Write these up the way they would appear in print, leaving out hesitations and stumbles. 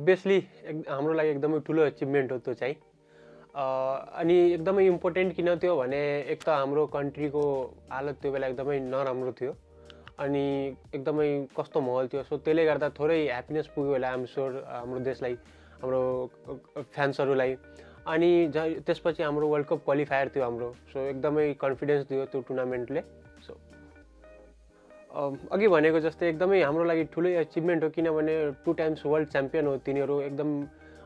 Obviously हाम्रो लागि एकदमै ठुलो अचिभमेन्ट हो त्यो चाहिँ। अनि एकदमै इम्पोर्टेन्ट किन थियो भने एक त हाम्रो कन्ट्रीको हालत त्यो बेला एकदमै नराम्रो थियो अनि एकदमै कस्तो माहौल थियो। सो त्यसले गर्दा थोरै ह्याप्पिनेस पुग्यो होला आइएम स्योर हाम्रो देशलाई, हाम्रो फ्यान्सहरूलाई। अनि त्यसपछि हाम्रो वर्ल्ड कप क्वालिफायर थियो हाम्रो। सो एकदमै कन्फिडेन्स दियो त्यो टुर्नामेन्टले। सो अघि भनेको जस्तै एकदमै हाम्रो लागि ठुलै अचिभमेन्ट हो किनभने 2 टाइम्स वर्ल्ड च्याम्पियन हो तिनीहरू। एकदम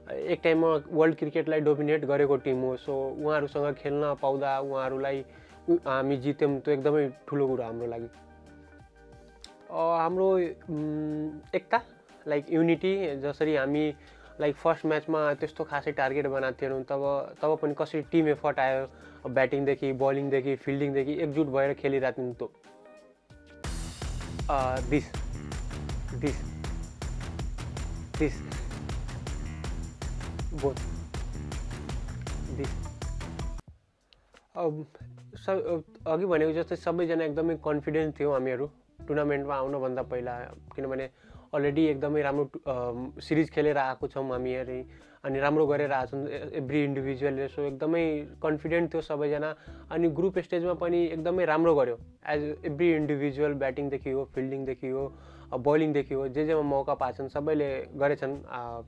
एक टाइममा वर्ल्ड क्रिकेटलाई डोमिनेट गरेको टिम हो। सो उहाँहरूसँग खेल्न पाउँदा उहाँहरूलाई हामी जित्यौँ, त्यो एकदमै ठुलो कुरा हाम्रो लागि। हाम्रो एकता लाइक युनिटी, जसरी हामी लाइक फर्स्ट म्याचमा त्यस्तो खासै टार्गेट बनाएको थिएनौँ, तब पनि कसरी टिम एफर्ट आयो, ब्याटिङदेखि बलिङदेखि फिल्डिङदेखि एकजुट भएर खेलिरहेको थियौँ। त्यो दिस बोथ दिस अघि भनेको जस्तै सबैजना एकदमै कन्फिडेन्ट थियौँ हामीहरू टुर्नामेन्टमा आउनुभन्दा पहिला, किनभने अलरेडी एकदमै राम्रो सिरिज खेलेर आएको छौँ हामीहरू अनि राम्रो गरेर आएको छौँ एभ्री इन्डिभिजुअलले। सो एकदमै कन्फिडेन्ट थियो सबैजना अनि ग्रुप स्टेजमा पनि एकदमै राम्रो गर्यो एज एभ्री इन्डिभिजुअल। ब्याटिङदेखि हो, फिल्डिङदेखि हो, बलिङदेखि हो, जेमा मौका पाएछन् सबैले गरेछन्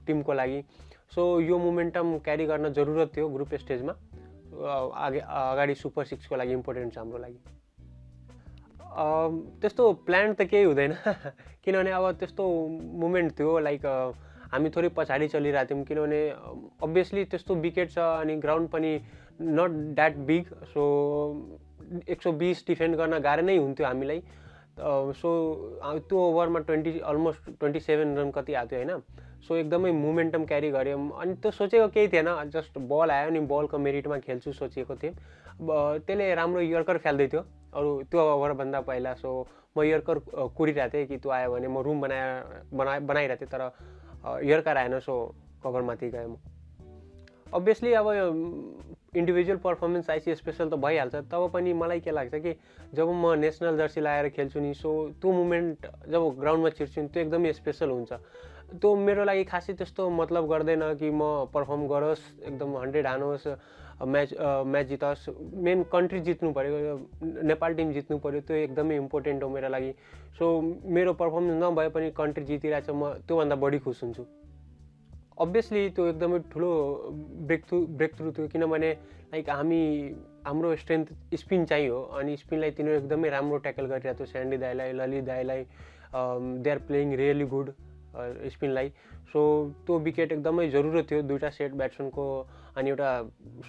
टिमको लागि। सो यो मोमेन्टम क्यारी गर्न जरुरत थियो ग्रुप स्टेजमा। अगाडि सुपर 6 को लागि इम्पोर्टेन्ट छ हाम्रो लागि। त्यस्तो प्लान त केही हुँदैन किनभने अब त्यस्तो मोमेन्ट थियो लाइक हामी थोरै पछाडि चलिरहेको थियौँ किनभने अभियसली त्यस्तो विकेट छ अनि ग्राउन्ड पनि not that big. So 120 defend गर्न गाह्रो नै हुन्थ्यो हामीलाई। सो त्यो ओभरमा अलमोस्ट 27 रन कति आएको थियो होइन। सो एकदमै मोमेन्टम क्यारी गऱ्यौँ अनि त्यो सोचेको केही थिएन, जस्ट बल आयो नि बलको मेरिटमा खेल्छु सोचेको थिएँ। त्यसले राम्रो यर्कर फाल्दै थियो अरू त्यो ओभरभन्दा पहिला। सो म यर्कर कुरिरहेको थिएँ कि त्यो आयो भने म रुम बनाइरहेको थिएँ, तर यर्कर आएन। सो कभरमाथि गएँ म। अभियसली अब इन्डिभिजुअल पर्फर्मेन्स आइसी स्पेसल त भइहाल्छ, तब पनि मलाई के लाग्छ कि जब म नेसनल जर्सी लगाएर खेल्छु नि, सो त्यो मोमेन्ट जब ग्राउन्डमा छिर्छु नि त्यो एकदमै स्पेसल हुन्छ। त्यो मेरो लागि खासै त्यस्तो मतलब गर्दैन कि म पर्फर्म गरोस्, एकदम 100 हानोस्, म्याच जितोस्। मेन कन्ट्री जित्नु पऱ्यो, नेपाल टिम जित्नु पऱ्यो, त्यो एकदमै इम्पोर्टेन्ट हो मेरो लागि। सो मेरो पर्फर्मेन्स नभए पनि कन्ट्री जितिरहेछ, म त्योभन्दा बढी खुस हुन्छु। अभियसली त्यो एकदमै ठुलो ब्रेक थ्रु थियो किनभने लाइक हाम्रो स्ट्रेन्थ स्पिन चाहिँ हो अनि स्पिनलाई तिनीहरू एकदमै राम्रो ट्याकल गरिरहेको थियो। स्यान्डी दाईलाई, ललित दाईलाई, they are playing really good स्पिनलाई। सो त्यो विकेट एकदमै जरुरत थियो, 2टा सेट ब्याट्सम्यानको अनि एउटा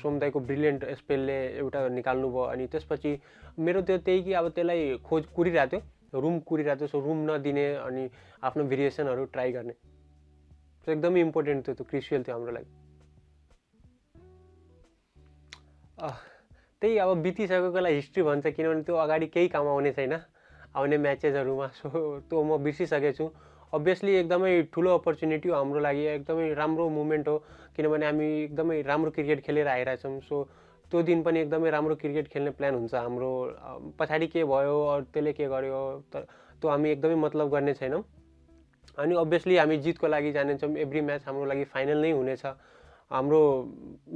सोमदाईको ब्रिलियन्ट स्पेलले एउटा निकाल्नु भयो। अनि त्यसपछि मेरो त्यो त्यही कि अब त्यसलाई कुरिरहेको थियो, रुम कुरिरहेको थियो। सो रुम नदिने अनि आफ्नो भेरिएसनहरू ट्राई गर्ने, त्यो एकदमै इम्पोर्टेन्ट थियो, त्यो क्रुसियल थियो हाम्रो लागि। त्यही अब बितिसकेकोलाई हिस्ट्री भन्छ किनभने त्यो अगाडि केही काम आउने छैन आउने म्याचेसहरूमा। सो त्यो म बिर्सिसकेको छु। अभियसली एकदमै ठुलो अपर्च्युनिटी हो हाम्रो लागि, एकदमै राम्रो मुमेन्ट हो किनभने हामी एकदमै राम्रो क्रिकेट खेलेर आइरहेछौँ। सो त्यो दिन पनि एकदमै राम्रो क्रिकेट खेल्ने प्लान हुन्छ हाम्रो। पछाडि के भयो अरू त्यसले के गर्यो त्यो हामी एकदमै मतलब गर्ने छैनौँ। अनि अभियसली हामी जितको लागि जानेछौँ। एभ्री म्याच हाम्रो लागि फाइनल नै हुनेछ। हाम्रो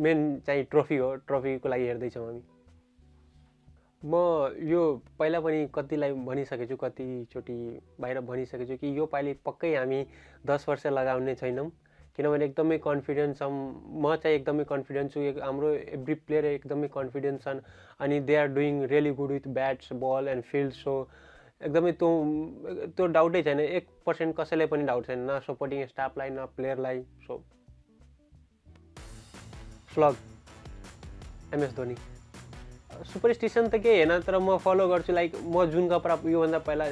मेन चाहिँ ट्रफी हो, ट्रफीको लागि हेर्दैछौँ हामी। म यो पहिला पनि कतिलाई भनिसकेको छु, कतिचोटि बाहिर भनिसकेको छु कि यो पालि पक्कै हामी 10 वर्ष लगाउने छैनौँ किनभने एकदमै कन्फिडेन्स छौँ। म चाहिँ एकदमै कन्फिडेन्ट छु, हाम्रो एभ्री प्लेयर एकदमै कन्फिडेन्स छन् अनि they are doing really good with bats, ball and field. So एकदमै त्यो डाउटै छैन, 1% कसैलाई पनि डाउट छैन, न सपोर्टिङ स्टाफलाई न प्लेयरलाई। सो स्लग एमएस धोनी सुपरस्टिसन त केही होइन, तर म फलो गर्छु। लाइक म जुन कपडा योभन्दा पहिला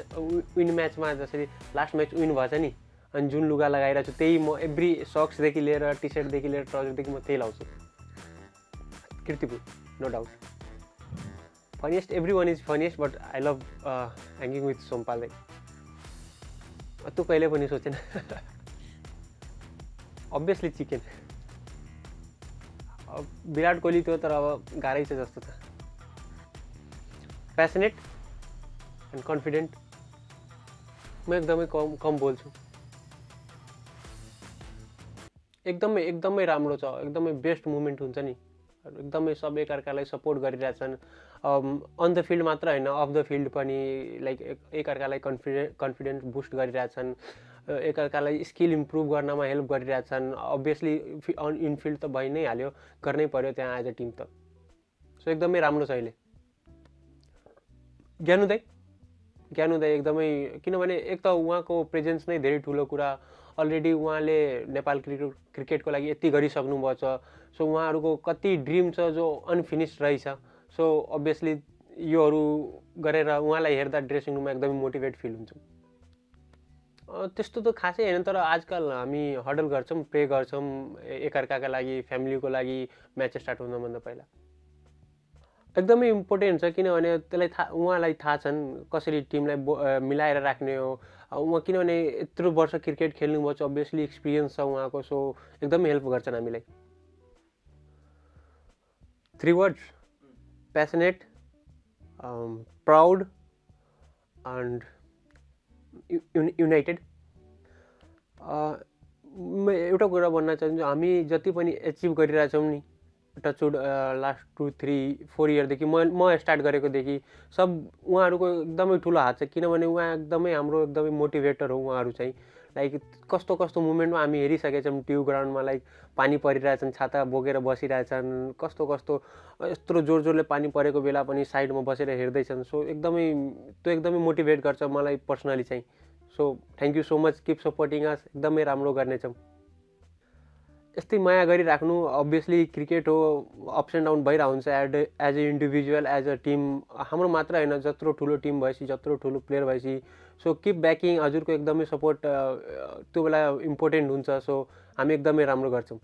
विन म्याचमा जसरी लास्ट म्याच विन भएछ नि अनि जुन लुगा लगाइरहेको छु त्यही म एभ्री सक्सदेखि लिएर टी सर्टदेखि लिएर ट्राउजरदेखि म त्यही लाउँछु। Kirtipur no doubt. Funniest every one is funniest but I love hanging with Sompal दाइ। त्यो कहिले पनि सोचेन। Obviously chicken. विराट कोहली थियो तर अब गाह्रै छ जस्तो छ। Passionate and confident. म एकदमै कम बोल्छु। एकदमै एकदमै राम्रो छ, एकदमै बेस्ट मुभमेन्ट हुन्छ नि, एकदमै सब एकअर्कालाई सपोर्ट गरिरहेछन्। अन द फिल्ड मात्र होइन, अफ द फिल्ड पनि लाइक एकअर्कालाई कन्फिडेन्स बुस्ट गरिरहेछन्, एकअर्कालाई स्किल इम्प्रुभ गर्नमा हेल्प गरिरहेछन्। अभियसली इन फिल्ड त भइ नै हाल्यो, गर्नै पर्यो त्यहाँ एज अ टिम त। सो एकदमै राम्रो छ अहिले। ज्ञानु दाई एकदमै, किनभने एक त उहाँको प्रेजेन्स नै धेरै ठुलो कुरा, अलरेडी उहाँले नेपाल क्रिकेटको लागि यति गरिसक्नुभएको छ। सो उहाँहरूको कति ड्रिम छ जो अनफिनिस्ड रहेछ। सो अभियसली योहरू गरेर उहाँलाई हेर्दा ड्रेसिङ रुममा एकदमै मोटिभेट फिल हुन्छ। त्यस्तो त खासै होइन, तर आजकल हामी हडल गर्छौँ, प्रे गर्छौँ एकअर्काका लागि, फ्यामिलीको लागि म्याच स्टार्ट हुनुभन्दा पहिला। एकदमै इम्पोर्टेन्ट छ, किनभने त्यसलाई उहाँलाई थाहा छन् कसरी टिमलाई मिलाएर राख्ने हो। उहाँ किनभने यत्रो वर्ष क्रिकेट खेल्नुभएको छ, अभियसली एक्सपिरियन्स छ उहाँको। सो एकदमै हेल्प गर्छन् हामीलाई। 3 words: passionate, proud and United. म एउटा कुरा भन्न चाहन्छु, हामी जति पनि एचिभ गरिरहेछौँ नि, टचवुड लास्ट 2-3-4 इयरदेखि म स्टार्ट गरेकोदेखि सब उहाँहरूको एकदमै ठुलो हात छ। किनभने उहाँ एकदमै हाम्रो एकदमै मोटिभेटर हो उहाँहरू चाहिँ। लाइक कस्तो कस्तो मुमेन्टमा हामी हेरिसकेछौँ, ट्युब ग्राउन्डमा लाइक पानी परिरहेछन्, छाता बोकेर बसिरहेछन्, कस्तो कस्तो यत्रो जोर जोरले पानी परेको बेला पनि साइडमा बसेर हेर्दैछन्। सो त्यो एकदमै मोटिभेट गर्छ मलाई पर्सनली चाहिँ। So thank you so much, keep supporting us, एकदमै राम्रो गर्नेछौँ। यस्तै माया गरिराख्नु। अभियसली क्रिकेट हो, अप्स एन्ड डाउन भइरहेको हुन्छ, as a individual, as a team. हाम्रो मात्र होइन, जत्रो ठुलो टिम भएपछि, जत्रो ठुलो प्लेयर भएपछि। सो किप ब्याकिङ, हजुरको एकदमै सपोर्ट त्यो बेला इम्पोर्टेन्ट हुन्छ। सो हामी एकदमै राम्रो गर्छौँ।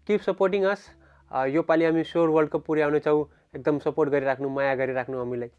किप सपोर्टिङ अस। योपालि हामी स्योर वर्ल्ड कप पुर्याउनेछौँ। एकदम सपोर्ट गरिराख्नु, माया गरिराख्नु हामीलाई।